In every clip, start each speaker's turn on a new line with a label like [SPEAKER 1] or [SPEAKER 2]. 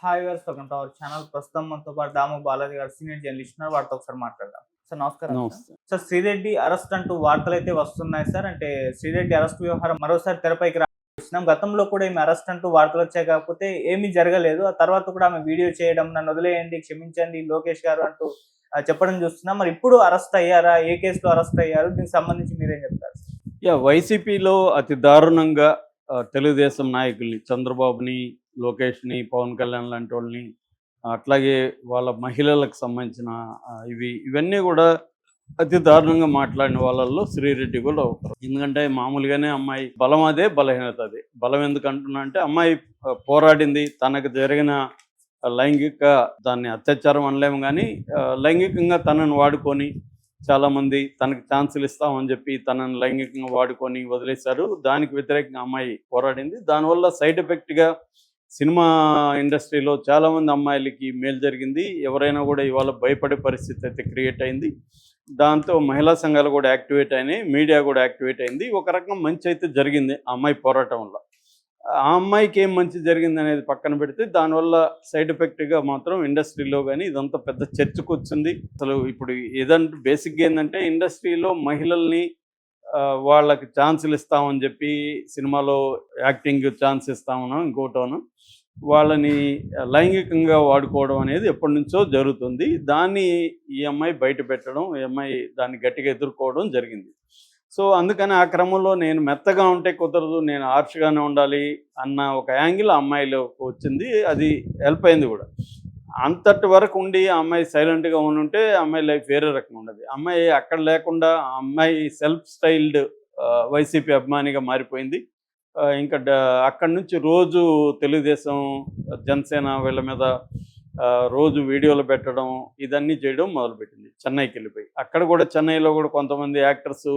[SPEAKER 1] Hi viewers, welcome to our channel. ప్రస్తుతం మనతో పాటు దాము బాలాజీ గారు సీనియర్ జర్నలిస్ట్ ఉన్నారు. వారితో ఒకసారి మాట్లాడదాం. సార్ నమస్కారం.
[SPEAKER 2] నమస్తే.
[SPEAKER 1] సార్ శ్రీరెడ్డి అరెస్ట్ అంటూ వార్తలైతే వస్తున్నాయి సార్. అంటే శ్రీరెడ్డి అరెస్ట్ వ్యవహారం మరోసారి తెరపైకి రాసినాం. గతంలో కూడా ఈమె అరెస్ట్ అంటూ వార్తలు వచ్చాయి, కాకపోతే ఏమీ జరగలేదు. ఆ తర్వాత కూడా ఆమె వీడియో చేయడం, నన్ను వదిలేయండి, క్షమించండి లోకేష్ గారు అంటూ చెప్పడం చూస్తున్నాం. మరి ఇప్పుడు అరెస్ట్ అయ్యారా? ఏ కేసులో అరెస్ట్ అయ్యారు? దీనికి సంబంధించి మీరేం చెప్తారు?
[SPEAKER 2] వైసీపీలో అతి దారుణంగా తెలుగుదేశం నాయకుల్ని, చంద్రబాబుని, లోకేష్ని, పవన్ కళ్యాణ్ లాంటి వాళ్ళని, అట్లాగే వాళ్ళ మహిళలకు సంబంధించిన ఇవన్నీ కూడా అతి దారుణంగా మాట్లాడిన వాళ్ళల్లో శ్రీరెడ్డి కూడా ఒకరు. ఎందుకంటే మామూలుగానే అమ్మాయి బలం అదే, బలహీనత అదే. బలం ఎందుకు అంటున్నా అంటే, అమ్మాయి పోరాడింది, తనకు జరిగిన లైంగిక దాన్ని అత్యాచారం అనలేము, కానీ లైంగికంగా తనను వాడుకొని చాలామంది తనకు ఛాన్సులు ఇస్తామని చెప్పి తనను లైంగికంగా వాడుకొని వదిలేశారు. దానికి వ్యతిరేకంగా అమ్మాయి పోరాడింది. దానివల్ల సైడ్ ఎఫెక్ట్గా సినిమా ఇండస్ట్రీలో చాలామంది అమ్మాయిలకి మేలు జరిగింది. ఎవరైనా కూడా ఇవాళ భయపడే పరిస్థితి అయితే క్రియేట్ అయింది. దాంతో మహిళా సంఘాలు కూడా యాక్టివేట్ అయినాయి, మీడియా కూడా యాక్టివేట్ అయింది. ఒక రకం మంచి అయితే జరిగింది ఆ అమ్మాయి పోరాటం వల్ల. ఆ అమ్మాయికి ఏం మంచి జరిగింది అనేది పక్కన పెడితే, దానివల్ల సైడ్ ఎఫెక్ట్గా మాత్రం ఇండస్ట్రీలో కానీ ఇదంతా పెద్ద చర్చకు వచ్చింది. అసలు ఇప్పుడు ఏదంటే బేసిక్గా ఏంటంటే, ఇండస్ట్రీలో మహిళల్ని వాళ్ళకి ఛాన్సులు ఇస్తామని చెప్పి సినిమాలో యాక్టింగ్ ఛాన్స్ ఇస్తామనో ఇంకోటోనో వాళ్ళని లైంగికంగా వాడుకోవడం అనేది ఎప్పటి నుంచో జరుగుతుంది. దాన్ని ఈ అమ్మాయి బయట పెట్టడం, ఈ అమ్మాయి దాన్ని గట్టిగా ఎదుర్కోవడం జరిగింది. సో అందుకని ఆ క్రమంలో నేను మెత్తగా ఉంటే కుదరదు, నేను హార్ష్గానే ఉండాలి అన్న ఒక యాంగిల్ ఆ అమ్మాయిలో వచ్చింది. అది హెల్ప్ అయింది కూడా. అంతటి వరకు ఉండి ఆ అమ్మాయి సైలెంట్గా ఉంటే ఆ అమ్మాయి లైఫ్ వేరే రకంగా ఉండదు. అమ్మాయి అక్కడ లేకుండా ఆ అమ్మాయి సెల్ఫ్ స్టైల్డ్ వైసీపీ అభిమానిగా మారిపోయింది. ఇంకా అక్కడి నుంచి రోజు తెలుగుదేశం, జనసేన వీళ్ళ మీద రోజు వీడియోలు పెట్టడం, ఇదన్నీ చేయడం మొదలుపెట్టింది. చెన్నైకి వెళ్ళిపోయి అక్కడ కూడా చెన్నైలో కూడా కొంతమంది యాక్టర్స్,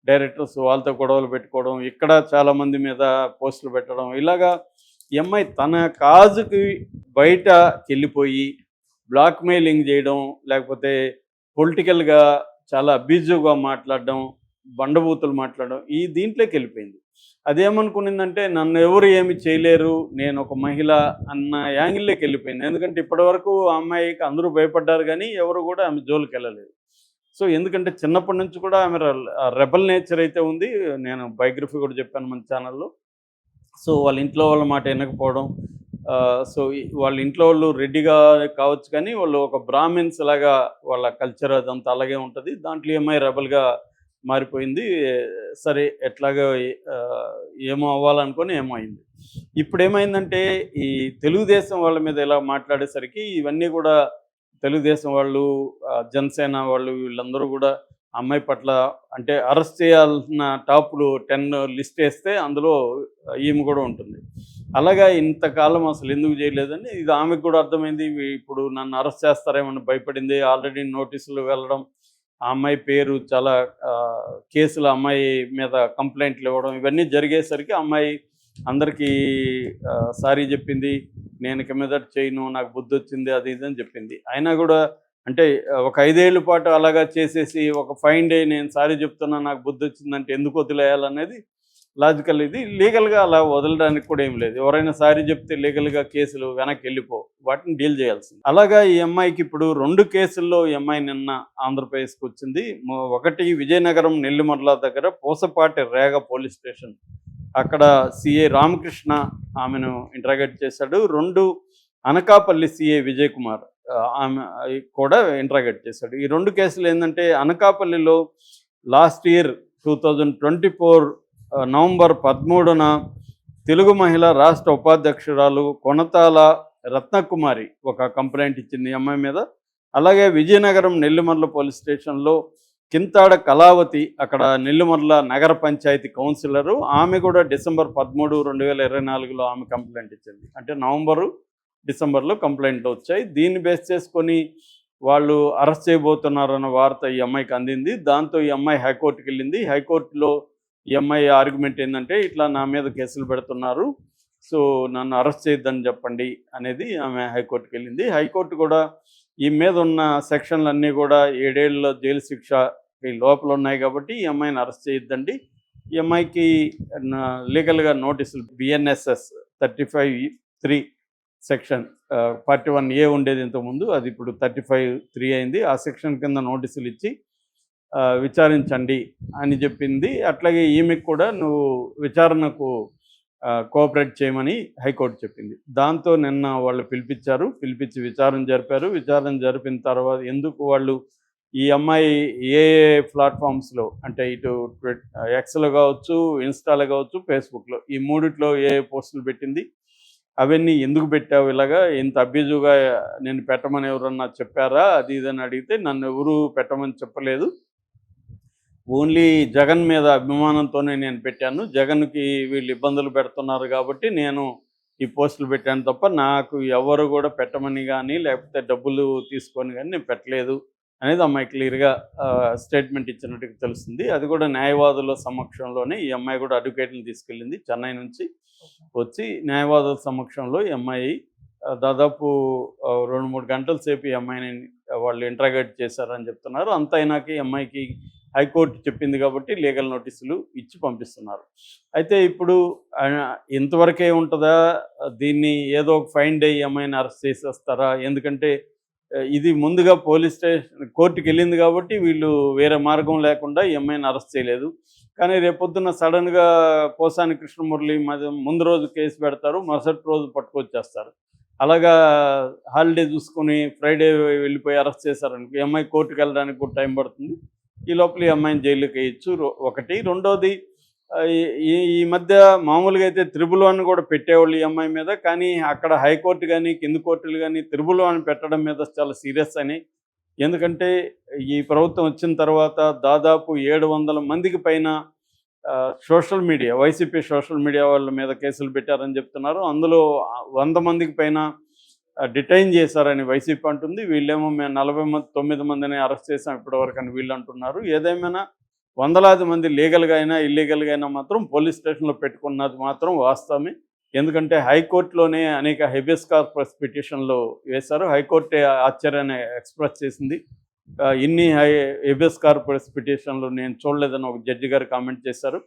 [SPEAKER 2] డైరెక్టర్స్ వాళ్ళతో గొడవలు పెట్టుకోవడం, ఇక్కడ చాలామంది మీద పోస్టులు పెట్టడం, ఇలాగా ఈ అమ్మాయి తన కాజుకి బయటకి వెళ్ళిపోయి బ్లాక్మెయిలింగ్ చేయడం, లేకపోతే పొలిటికల్గా చాలా అబ్యూజివ్గా మాట్లాడడం, బండబూతులు మాట్లాడడం, ఈ దీంట్లోకి వెళ్ళిపోయింది. అదేమనుకునిందంటే, నన్ను ఎవరు ఏమి చేయలేరు, నేను ఒక మహిళ అన్న యాంగిల్లోకి వెళ్ళిపోయింది. ఎందుకంటే ఇప్పటివరకు ఆ అమ్మాయికి అందరూ భయపడ్డారు, కానీ ఎవరు కూడా ఆమె జోలికి వెళ్ళలేదు. సో ఎందుకంటే చిన్నప్పటి నుంచి కూడా ఆమె రెబల్ నేచర్ అయితే ఉంది. నేను బయోగ్రఫీ కూడా చెప్పాను మన ఛానల్లో. సో వాళ్ళ ఇంట్లో వాళ్ళ మాట వినకపోవడం, సో వాళ్ళ ఇంట్లో వాళ్ళు రెడ్డిగా కావచ్చు, కానీ వాళ్ళు ఒక బ్రాహ్మిన్స్ లాగా వాళ్ళ కల్చర్ అదంతా అలాగే ఉంటుంది. దాంట్లో ఏమై రెబల్గా మారిపోయింది. సరే ఎట్లాగా ఏమో అవ్వాలనుకొని ఏమో అయింది. ఇప్పుడు ఏమైందంటే, ఈ తెలుగుదేశం వాళ్ళ మీద ఇలా మాట్లాడేసరికి ఇవన్నీ కూడా తెలుగుదేశం వాళ్ళు, జనసేన వాళ్ళు, వీళ్ళందరూ కూడా అమ్మాయి పట్ల అంటే అరెస్ట్ చేయాల్సిన టాప్లు 10 లిస్ట్ వేస్తే అందులో ఈమె కూడా ఉంటుంది. అలాగా ఇంతకాలం అసలు ఎందుకు చేయలేదని ఇది ఆమెకు కూడా అర్థమైంది. ఇప్పుడు నన్ను అరెస్ట్ చేస్తారేమని భయపడింది. ఆల్రెడీ నోటీసులు వెళ్ళడం, ఆ అమ్మాయి పేరు చాలా కేసులు అమ్మాయి మీద కంప్లైంట్లు ఇవ్వడం, ఇవన్నీ జరిగేసరికి అమ్మాయి అందరికీ సారీ చెప్పింది. నేను ఇక మీదట చేయను, నాకు బుద్ధి వచ్చింది, అది ఇది అని చెప్పింది. అయినా కూడా అంటే ఒక 5 ఏళ్ల పాటు అలాగా చేసేసి ఒక ఫైన్ డే నేను సారీ చెప్తున్నా, నాకు బుద్ధి వచ్చిందంటే ఎందుకు వదిలేయాలనేది లాజికల్. ఇది లీగల్గా అలా వదలడానికి కూడా ఏం లేదు. ఎవరైనా సారీ చెప్తే లీగల్గా కేసులు వెనక్కి వెళ్ళిపో, వాటిని డీల్ చేయాల్సింది. అలాగా ఈ అమ్మాయికి ఇప్పుడు 2 కేసుల్లో ఈ అమ్మాయి నిన్న ఆంధ్రప్రదేశ్కి వచ్చింది. ఒకటి విజయనగరం నెల్లిమర్ల దగ్గర పూసపాటి రేగ పోలీస్ స్టేషన్, అక్కడ సిఐ రామకృష్ణ ఆమెను ఇంటరాగేట్ చేశాడు. 2 అనకాపల్లి సిఐ విజయ్ కుమార్ ఆమె కూడా ఇంటరాగేట్ చేశాడు. ఈ 2 కేసులు ఏంటంటే, అనకాపల్లిలో లాస్ట్ ఇయర్ 2024 నవంబర్ 13న తెలుగు మహిళ రాష్ట్ర ఉపాధ్యక్షురాలు కొనతాల రత్నకుమారి ఒక కంప్లైంట్ ఇచ్చింది ఈ అమ్మాయి మీద. అలాగే విజయనగరం నెల్లిమర్ల పోలీస్ స్టేషన్లో కింతాడ కళావతి, అక్కడ నెల్లిమర్ల నగర పంచాయతీ కౌన్సిలరు, ఆమె కూడా డిసెంబర్ 13, 2024లో ఆమె కంప్లైంట్ ఇచ్చింది. అంటే నవంబరు, డిసెంబర్లో కంప్లైంట్లు వచ్చాయి. దీన్ని బేస్ చేసుకొని వాళ్ళు అరెస్ట్ చేయబోతున్నారన్న వార్త ఈ అమ్మాయికి అందింది. దాంతో ఈ అమ్మాయి హైకోర్టుకి వెళ్ళింది. హైకోర్టులో ఈ అమ్మాయి ఆర్గ్యుమెంట్ ఏంటంటే, ఇట్లా నా మీద కేసులు పెడుతున్నారు, సో నన్ను అరెస్ట్ చేయొద్దని చెప్పండి అనేది ఆమె హైకోర్టుకి వెళ్ళింది. హైకోర్టు కూడా ఈ మీద ఉన్న సెక్షన్లన్నీ కూడా 7 ఏళ్ళ జైలు శిక్ష లోపల ఉన్నాయి కాబట్టి ఈ అమ్మాయిని అరెస్ట్ చేయొద్దండి. ఈ అమ్మాయికి లీగల్గా నోటీసులు BNSS 35(3) సెక్షన్ 41A ఉండేది ఇంతకుముందు, అది ఇప్పుడు 35(3) అయింది. ఆ సెక్షన్ కింద నోటీసులు ఇచ్చి విచారించండి అని చెప్పింది. అట్లాగే ఈమెకు కూడా నువ్వు విచారణకు కోఆపరేట్ చేయమని హైకోర్టు చెప్పింది. దాంతో నిన్న వాళ్ళు పిలిపించి విచారణ జరిపారు. విచారణ జరిపిన తర్వాత ఎందుకు వాళ్ళు ఈ అమ్మాయి ఏ ప్లాట్ఫామ్స్లో అంటే ఇటు ఎక్స్లో కావచ్చు, ఇన్స్టాలో కావచ్చు, ఫేస్బుక్లో, ఈ మూడిట్లో ఏ పోస్టులు పెట్టింది, అవన్నీ ఎందుకు పెట్టావు, ఇలాగా ఇంత అబ్యూజివ్గా నేను పెట్టమని ఎవరన్నా చెప్పారా, అది ఇదని అడిగితే నన్ను ఎవరు పెట్టమని చెప్పలేదు, ఓన్లీ జగన్ మీద అభిమానంతోనే నేను పెట్టాను, జగన్కి వీళ్ళు ఇబ్బందులు పెడుతున్నారు కాబట్టి నేను ఈ పోస్టులు పెట్టాను తప్ప నాకు ఎవరు కూడా పెట్టమని కానీ లేకపోతే డబ్బులు తీసుకొని కానీ నేను పెట్టలేదు అనేది అమ్మాయి క్లియర్గా స్టేట్మెంట్ ఇచ్చినట్టుగా తెలుస్తుంది. అది కూడా న్యాయవాదుల సమక్షంలోనే ఈ అమ్మాయి కూడా అడ్వకేట్ని తీసుకెళ్ళింది. చెన్నై నుంచి వచ్చి న్యాయవాదుల సమక్షంలో ఈ అమ్మాయి దాదాపు 2-3 గంటల సేపు ఈ అమ్మాయిని వాళ్ళు ఇంటరాగేట్ చేశారని చెప్తున్నారు. అంత అయినాక ఈ అమ్మాయికి హైకోర్టు చెప్పింది కాబట్టి లీగల్ నోటీసులు ఇచ్చి పంపిస్తున్నారు. అయితే ఇప్పుడు ఇంతవరకే ఉంటుందా, దీన్ని ఏదో ఒక ఫైన్ డే ఈ అమ్మాయిని అరెస్ట్ చేసేస్తారా? ఎందుకంటే ఇది ముందుగా పోలీస్ స్టేషన్ కోర్టుకి వెళ్ళింది కాబట్టి వీళ్ళు వేరే మార్గం లేకుండా ఈ అమ్మాయిని అరెస్ట్ చేయలేదు. కానీ రేపొద్దున సడన్గా పోసాని కృష్ణమురళి ముందు రోజు కేసు పెడతారు, మరుసటి రోజు పట్టుకొచ్చేస్తారు. అలాగా హాలిడే చూసుకొని ఫ్రైడే వెళ్ళిపోయి అరెస్ట్ చేశారనుకో, ఈ అమ్మాయి కోర్టుకు వెళ్ళడానికి కూడా టైం పడుతుంది. ఈ లోపల ఈ అమ్మాయిని జైలుకి వేయచ్చు ఒకటి. రెండోది, ఈ మధ్య మామూలుగా అయితే 111 కూడా పెట్టేవాళ్ళు ఈ అమ్మాయి మీద. కానీ అక్కడ హైకోర్టు కానీ కింది కోర్టులు కానీ 111 పెట్టడం మీద చాలా సీరియస్ అని. ఎందుకంటే ఈ ప్రభుత్వం వచ్చిన తర్వాత దాదాపు 700 మందికి పైన social media, YCP social media వాళ్ళ మీద కేసులు పెట్టారని చెప్తున్నారు. అందులో 100 మందికి పైన డిటైన్ చేశారని వైసీపీ అంటుంది. వీళ్ళేమో మేము 49 మందిని అరెస్ట్ చేసాం ఇప్పటివరకు అని వీళ్ళు అంటున్నారు. ఏదేమైనా వందలాది మంది లీగల్గా అయినా ఇల్లీగల్గా అయినా మాత్రం పోలీస్ స్టేషన్లో పెట్టుకున్నది మాత్రం వాస్తవమే. ఎందుకంటే హైకోర్టులోనే అనేక హెబియస్ కార్పస్ పిటిషన్లు వేశారు. హైకోర్టే ఆశ్చర్యాన్ని ఎక్స్ప్రెస్ చేసింది. ఇన్ని హెబియస్ కార్పస్ పిటిషన్లు నేను చూడలేదని ఒక జడ్జి గారు కామెంట్ చేశారు.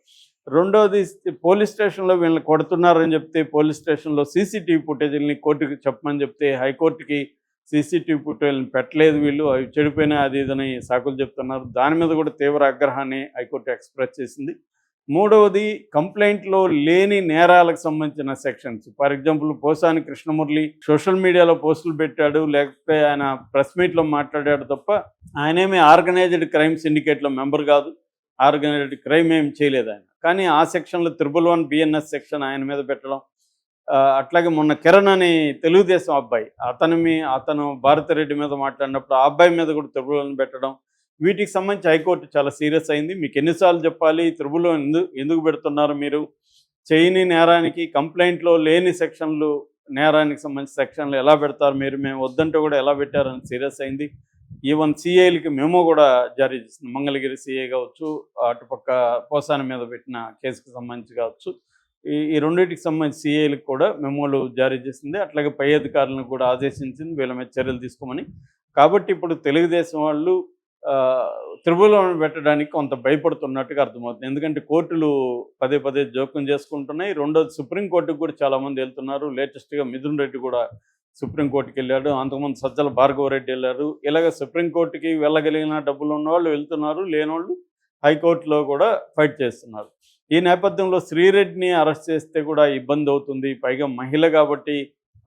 [SPEAKER 2] రెండోది, పోలీస్ స్టేషన్లో వీళ్ళని కొడుతున్నారని చెప్తే పోలీస్ స్టేషన్లో సీసీటీవీ ఫుటేజీలని కోర్టుకి చెప్పమని చెప్తే హైకోర్టుకి సీసీటీవీ ఫుటేజ్ని పెట్టలేదు వీళ్ళు, అవి చెడిపోయినా అది ఇదని సాకులు చెప్తున్నారు. దాని మీద కూడా తీవ్ర ఆగ్రహాన్ని హైకోర్టు ఎక్స్ప్రెస్ చేసింది. మూడవది, కంప్లైంట్లో లేని నేరాలకు సంబంధించిన sections. For example, Posani Krishnamurali social మీడియాలో పోస్టులు పెట్టాడు, లేకపోతే ఆయన ప్రెస్ మీట్లో మాట్లాడాడు తప్ప ఆయనేమి ఆర్గనైజ్డ్ క్రైమ్ సిండికేట్లో మెంబర్ కాదు, ఆర్గనైజ్డ్ క్రైమ్ ఏం చేయలేదు ఆయన. కానీ ఆ సెక్షన్లో 111 BNS సెక్షన్ ఆయన మీద పెట్టడం. అట్లాగే మొన్న కిరణ్ అని తెలుగుదేశం అబ్బాయి, అతను భారతిరెడ్డి మీద మాట్లాడినప్పుడు ఆ అబ్బాయి మీద కూడా 111 పెట్టడం. వీటికి సంబంధించి హైకోర్టు చాలా సీరియస్ అయింది. మీకు ఎన్నిసార్లు చెప్పాలి, 111 ఎందుకు పెడుతున్నారు మీరు? చేయని నేరానికి కంప్లైంట్లో లేని సెక్షన్లు, నేరానికి సంబంధించి సెక్షన్లు ఎలా పెడతారు మీరు? మేము వద్దంటే కూడా ఎలా పెట్టారని సీరియస్ అయింది. ఈవెన్ సిఐలకి మెమో కూడా జారీ చేసింది. మంగళగిరి సిఐ కావచ్చు, అటుపక్క పోసాని మీద పెట్టిన కేసుకు సంబంధించి కావచ్చు, ఈ రెండింటికి సంబంధించి సిఐలకు కూడా మెమోలు జారీ చేసింది. అట్లాగే పై అధికారులను కూడా ఆదేశించింది వీళ్ళ మీద చర్యలు తీసుకోమని. కాబట్టి ఇప్పుడు తెలుగుదేశం వాళ్ళు 111 పెట్టడానికి కొంత భయపడుతున్నట్టుగా అర్థమవుతుంది. ఎందుకంటే కోర్టులు పదే జోక్యం చేసుకుంటున్నాయి. రెండోది, సుప్రీంకోర్టుకు కూడా చాలామంది వెళ్తున్నారు. లేటెస్ట్గా మిథున్ రెడ్డి కూడా సుప్రీంకోర్టుకి వెళ్ళాడు, అంతకుముందు సజ్జల భార్గవరెడ్డి వెళ్ళారు. ఇలాగ సుప్రీంకోర్టుకి వెళ్ళగలిగిన డబ్బులు ఉన్నవాళ్ళు వెళ్తున్నారు, లేనివాళ్ళు హైకోర్టులో కూడా ఫైట్ చేస్తున్నారు. ఈ నేపథ్యంలో శ్రీరెడ్డిని అరెస్ట్ చేస్తే కూడా ఇబ్బంది అవుతుంది, పైగా మహిళ కాబట్టి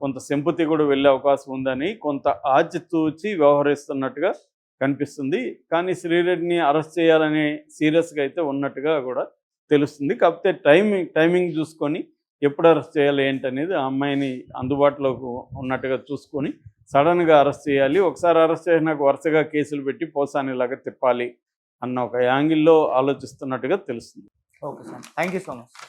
[SPEAKER 2] కొంత సింపతి కూడా వెళ్ళే అవకాశం ఉందని కొంత ఆచితూచి వ్యవహరిస్తున్నట్టుగా కనిపిస్తుంది. కానీ శ్రీరెడ్డిని అరెస్ట్ చేయాలని సీరియస్గా అయితే ఉన్నట్టుగా కూడా తెలుస్తుంది. కాకపోతే టైమింగ్ చూసుకొని ఎప్పుడు అరెస్ట్ చేయాలి ఏంటనేది ఆ అమ్మాయిని అందుబాటులోకి ఉన్నట్టుగా చూసుకొని సడన్గా అరెస్ట్ చేయాలి. ఒకసారి అరెస్ట్ చేసినాక వరుసగా కేసులు పెట్టి పోసానిలాగా తిప్పాలి అన్న ఒక యాంగిల్లో ఆలోచిస్తున్నట్టుగా తెలుస్తుంది.
[SPEAKER 1] Okay sir, thank you so much.